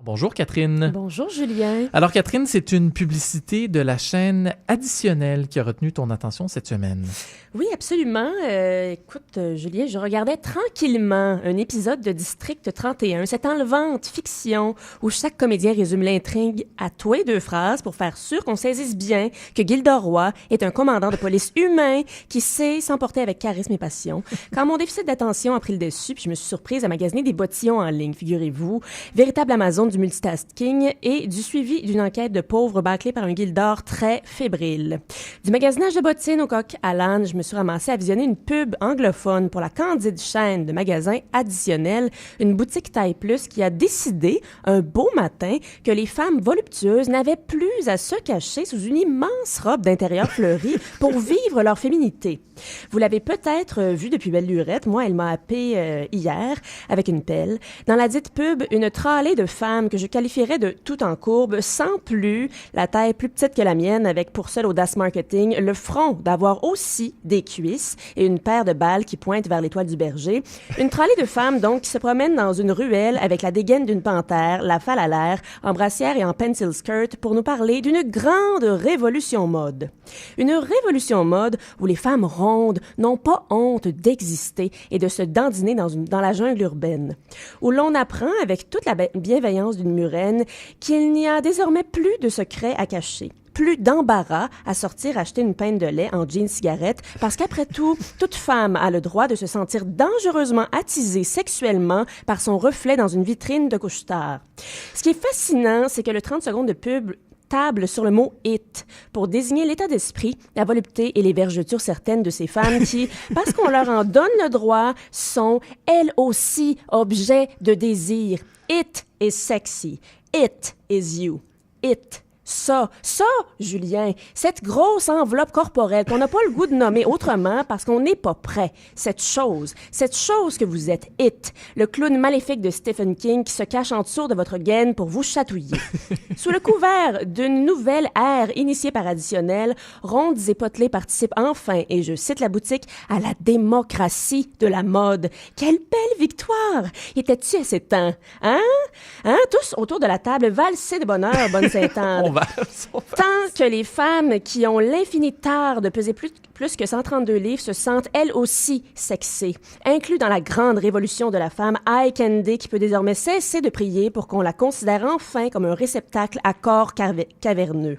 Bonjour Catherine. Bonjour Julien. Alors Catherine, c'est une publicité de la chaîne Additionnelle qui a retenu ton attention cette semaine. Oui, absolument. Écoute, Julien, je regardais tranquillement un épisode de District 31, cette enlevante fiction où chaque comédien résume l'intrigue à toi et deux phrases pour faire sûr qu'on saisisse bien que Gilderoy est un commandant de police humain qui sait s'emporter avec charisme et passion. Quand mon déficit d'attention a pris le dessus, puis je me suis surprise à magasiner des bottillons en ligne, figurez-vous, véritable Amazon du multitasking et du suivi d'une enquête de pauvres bâclée par un Gildor très fébrile. Du magasinage de bottines au coq à l'âne, je me suis ramassée à visionner une pub anglophone pour la candide chaîne de magasins Additionnels, une boutique taille plus qui a décidé, un beau matin, que les femmes voluptueuses n'avaient plus à se cacher sous une immense robe d'intérieur fleurie pour vivre leur féminité. Vous l'avez peut-être vu depuis belle lurette, moi elle m'a happé hier avec une pelle. Dans la dite pub, une tralée de femmes que je qualifierais de tout en courbe, sans plus, la taille plus petite que la mienne, avec pour seul audace marketing, le front d'avoir aussi des cuisses et une paire de balles qui pointent vers l'étoile du berger. Une tralée de femmes, donc, qui se promènent dans une ruelle avec la dégaine d'une panthère, la falle à l'air, en brassière et en pencil skirt pour nous parler d'une grande révolution mode. Une révolution mode où les femmes rondes n'ont pas honte d'exister et de se dandiner dans la jungle urbaine. Où l'on apprend, avec toute la bienveillance d'une murène, qu'il n'y a désormais plus de secrets à cacher. Plus d'embarras à sortir acheter une pinte de lait en jeans cigarette, parce qu'après tout, toute femme a le droit de se sentir dangereusement attisée sexuellement par son reflet dans une vitrine de couche-tard. Ce qui est fascinant, c'est que le 30 secondes de pub table sur le mot « it » pour désigner l'état d'esprit, la volupté et les vergetures certaines de ces femmes qui, parce qu'on leur en donne le droit, sont elles aussi objets de désir. It is sexy. It is you. It. Ça, Julien, cette grosse enveloppe corporelle qu'on n'a pas le goût de nommer autrement parce qu'on n'est pas prêt. Cette chose que vous êtes, It, le clown maléfique de Stephen King qui se cache en dessous de votre gaine pour vous chatouiller. Sous le couvert d'une nouvelle ère initiée par Additionnel, Rondes et Potelés participent enfin, et je cite la boutique, à la démocratie de la mode. Quelle belle victoire! Étais-tu assez temps? Hein? Tous autour de la table, valser de bonheur, bonne Sainte-Anne. Tant que les femmes qui ont l'infini tard de peser plus que 132 livres se sentent elles aussi sexées, inclus dans la grande révolution de la femme eye candy qui peut désormais cesser de prier pour qu'on la considère enfin comme un réceptacle à corps caverneux.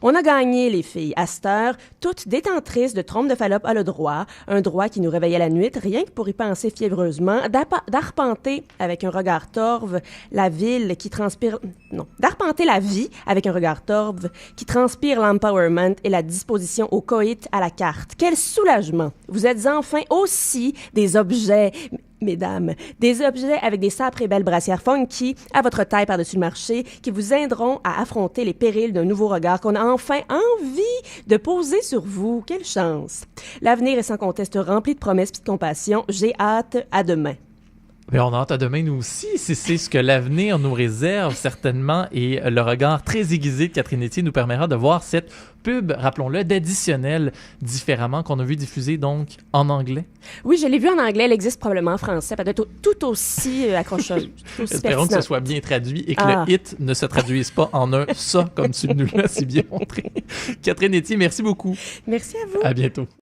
On a gagné, les filles. À cette heure, toutes détentrices de trompe de Fallope a le droit, un droit qui nous réveillait la nuit, rien que pour y penser fiévreusement, d'arpenter avec un regard torve la ville qui transpire... Non, d'arpenter la vie avec un regard torve qui transpire l'empowerment et la disposition au coït à la carte. Quel soulagement! Vous êtes enfin aussi des objets... Mesdames, des objets avec des sapres et belles brassières funky à votre taille par-dessus le marché qui vous aideront à affronter les périls d'un nouveau regard qu'on a enfin envie de poser sur vous. Quelle chance! L'avenir est sans conteste rempli de promesses et de compassion. J'ai hâte à demain. Mais on a hâte à demain, nous aussi. C'est ce que l'avenir nous réserve, certainement. Et le regard très aiguisé de Catherine Etier nous permettra de voir cette pub, rappelons-le, d'Additionnel différemment, qu'on a vu diffuser donc en anglais. Oui, je l'ai vu en anglais. Elle existe probablement en français, peut-être tout aussi accrocheuse. Espérons que ce soit bien traduit et que le « it » ne se traduise pas en un « ça », comme tu nous l'as si bien montré. Catherine Etier, merci beaucoup. Merci à vous. À bientôt.